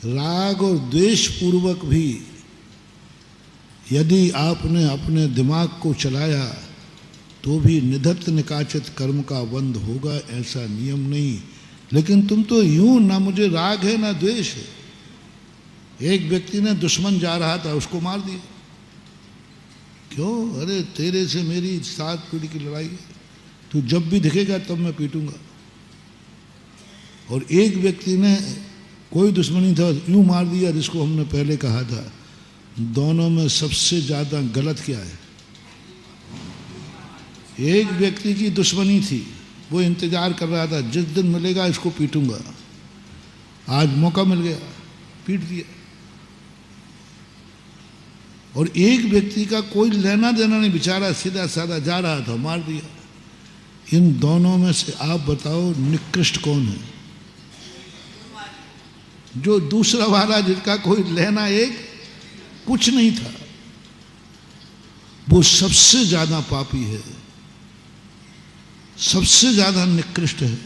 राग और द्वेष पूर्वक भी यदि आपने अपने दिमाग को चलाया तो भी निधत्त निकाचित कर्म का बंध होगा, ऐसा नियम नहीं। लेकिन तुम तो यूं, ना मुझे राग है ना द्वेष है। एक व्यक्ति ने दुश्मन जा रहा था, उसको मार दिया। क्यों? अरे तेरे से मेरी 7 पीढ़ी की लड़ाई है, तू जब भी दिखेगा तब मैं पीटूंगा। और एक व्यक्ति ने कोई दुश्मनी था, यूं मार दिया जिसको हमने पहले कहा था। दोनों में सबसे ज्यादा गलत क्या है? एक व्यक्ति की दुश्मनी थी, वो इंतजार कर रहा था जिस दिन मिलेगा इसको पीटूंगा। आज मौका मिल गया, पीट दिया। और एक व्यक्ति का कोई लेना देना नहीं, बेचारा सीधा साधा जा रहा था, मार दिया। इन दोनों में से आप बताओ निकृष्ट कौन है? जो दूसरा वाला, जिसका कोई लेना एक कुछ नहीं था, वो सबसे ज्यादा पापी है, सबसे ज्यादा निकृष्ट है।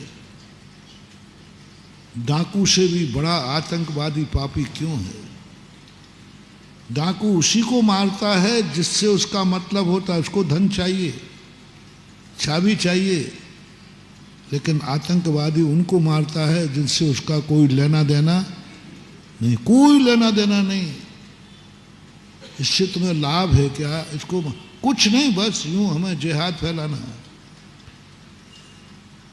डाकू से भी बड़ा आतंकवादी पापी क्यों है? डाकू उसी को मारता है जिससे उसका मतलब होता है, उसको धन चाहिए, चाबी चाहिए। लेकिन आतंकवादी उनको मारता है जिनसे उसका कोई लेना देना नहीं, कोई लेना देना नहीं। इससे तुम्हें लाभ है क्या? इसको कुछ नहीं, बस यूं हमें जिहाद फैलाना है।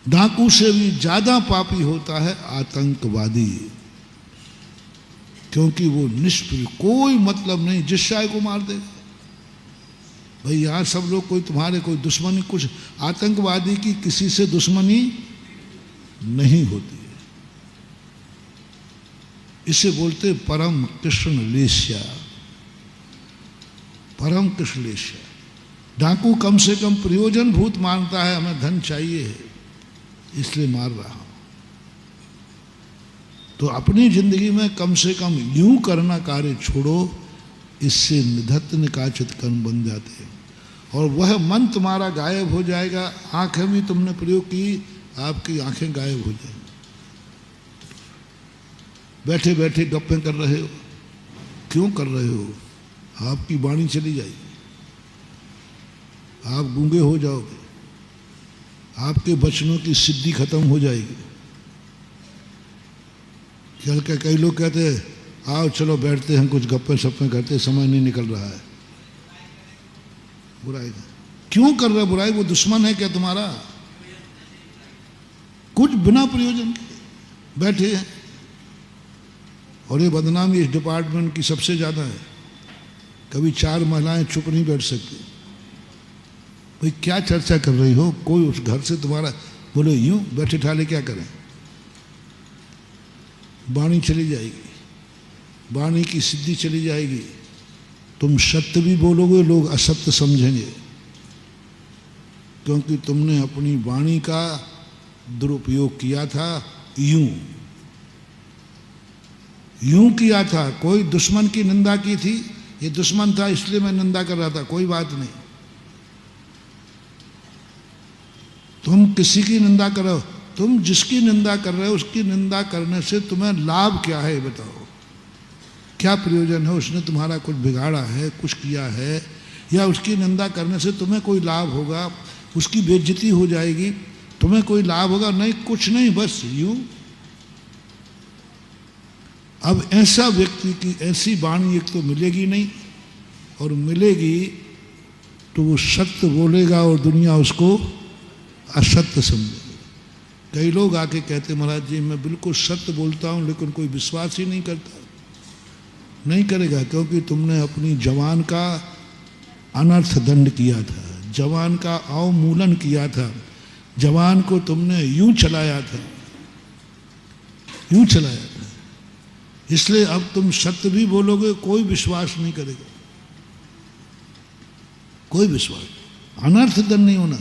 डाकू से भी ज्यादा पापी होता है आतंकवादी, क्योंकि वो निष्प्रिय, कोई मतलब नहीं, जिस चाहे को मार देगा। भाई यहाँ सब लोग कोई तुम्हारे कोई दुश्मनी, कुछ आतंकवादी की किसी से दुश्मनी नहीं होती है। इसे बोलते परम कृष्ण लेस्या, परम कृष्ण लेस्या। डाकू कम से कम प्रयोजन भूत मानता है, हमें धन चाहिए है इसलिए मार रहा हूं। तो अपनी जिंदगी में कम से कम यूं करना कार्य छोड़ो, इससे निधत्त निकाचित कर्म बन जाते हैं। और वह मन तुम्हारा गायब हो जाएगा। आंखें भी तुमने प्रयोग की, आपकी आंखें गायब हो जाएंगी। बैठे बैठे गप्पें कर रहे हो, क्यों कर रहे हो? आपकी वाणी चली जाएगी, आप गूंगे हो जाओगे, आपके वचनों की सिद्धि खत्म हो जाएगी। चल के कई लोग कहते हैं आओ चलो बैठते हैं, कुछ गप्पे सप्पे करते, समय नहीं निकल रहा है। बुराई क्यों कर रहे? बुराई वो दुश्मन है क्या तुम्हारा? कुछ बिना प्रयोजन के बैठे हैं। और ये बदनामी इस डिपार्टमेंट की सबसे ज्यादा है। कभी 4 महिलाएं चुप नहीं बैठ सकती। भाई क्या चर्चा कर रही हो? कोई उस घर से तुम्हारा बोले यूं बैठे ठाले क्या करें? वाणी चली जाएगी, वाणी की सिद्धि चली जाएगी। तुम सत्य भी बोलोगे, लोग असत्य समझेंगे, क्योंकि तुमने अपनी वाणी का दुरुपयोग किया था। यूं किया था। कोई दुश्मन की निंदा की थी, ये दुश्मन था इसलिए मैं निंदा कर रहा था, कोई बात नहीं। तुम किसी की निंदा करो, तुम जिसकी निंदा कर रहे हो उसकी निंदा करने से तुम्हें लाभ क्या है? बताओ क्या प्रयोजन है? उसने तुम्हारा कुछ बिगाड़ा है, कुछ किया है, या उसकी निंदा करने से तुम्हें कोई लाभ होगा? उसकी बेइज्जती हो जाएगी, तुम्हें कोई लाभ होगा? नहीं, कुछ नहीं, बस यूं। अब ऐसा व्यक्ति की ऐसी वाणी एक तो मिलेगी नहीं, और मिलेगी तो वो सत्य बोलेगा और दुनिया उसको असत्य समझेगी। कई लोग आके कहते महाराज जी मैं बिल्कुल सत्य बोलता हूं, लेकिन कोई विश्वास ही नहीं करता। नहीं करेगा, क्योंकि तुमने अपनी जवान का अनर्थ दंड किया था, जवान का अवमूलन किया था, जवान को तुमने यूं चलाया था, यूं चलाया था। इसलिए अब तुम सत्य भी बोलोगे, कोई विश्वास नहीं करेगा, कोई विश्वास। अनर्थ दंड नहीं होना।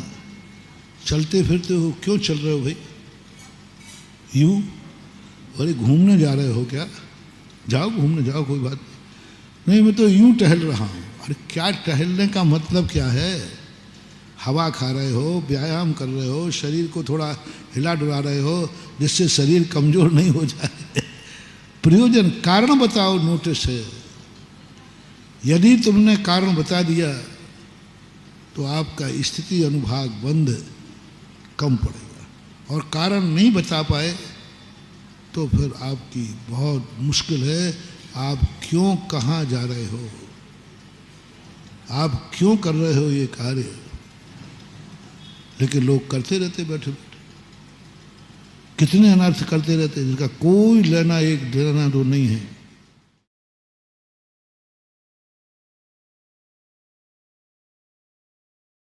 चलते फिरते हो, क्यों चल रहे हो भाई? यूं? अरे घूमने जा रहे हो क्या? जाओ घूमने जाओ, कोई बात नहीं। मैं तो यूं टहल रहा हूं। अरे क्या टहलने का मतलब क्या है? हवा खा रहे हो, व्यायाम कर रहे हो, शरीर को थोड़ा हिला डुला रहे हो, जिससे शरीर कमजोर नहीं हो जाए। प्रयोजन कारण बताओ नोटिस है। यदि तुमने कारण बता दिया तो आपका स्थिति अनुभाग बंद कम पड़ेगा, और कारण नहीं बता पाए तो फिर आपकी बहुत मुश्किल है। आप क्यों कहाँ जा रहे हो, आप क्यों कर रहे हो ये कार्य, लेकिन लोग करते रहते बैठे बैठे, कितने अनर्थ करते रहते जिनका कोई लेना एक देना दो नहीं है।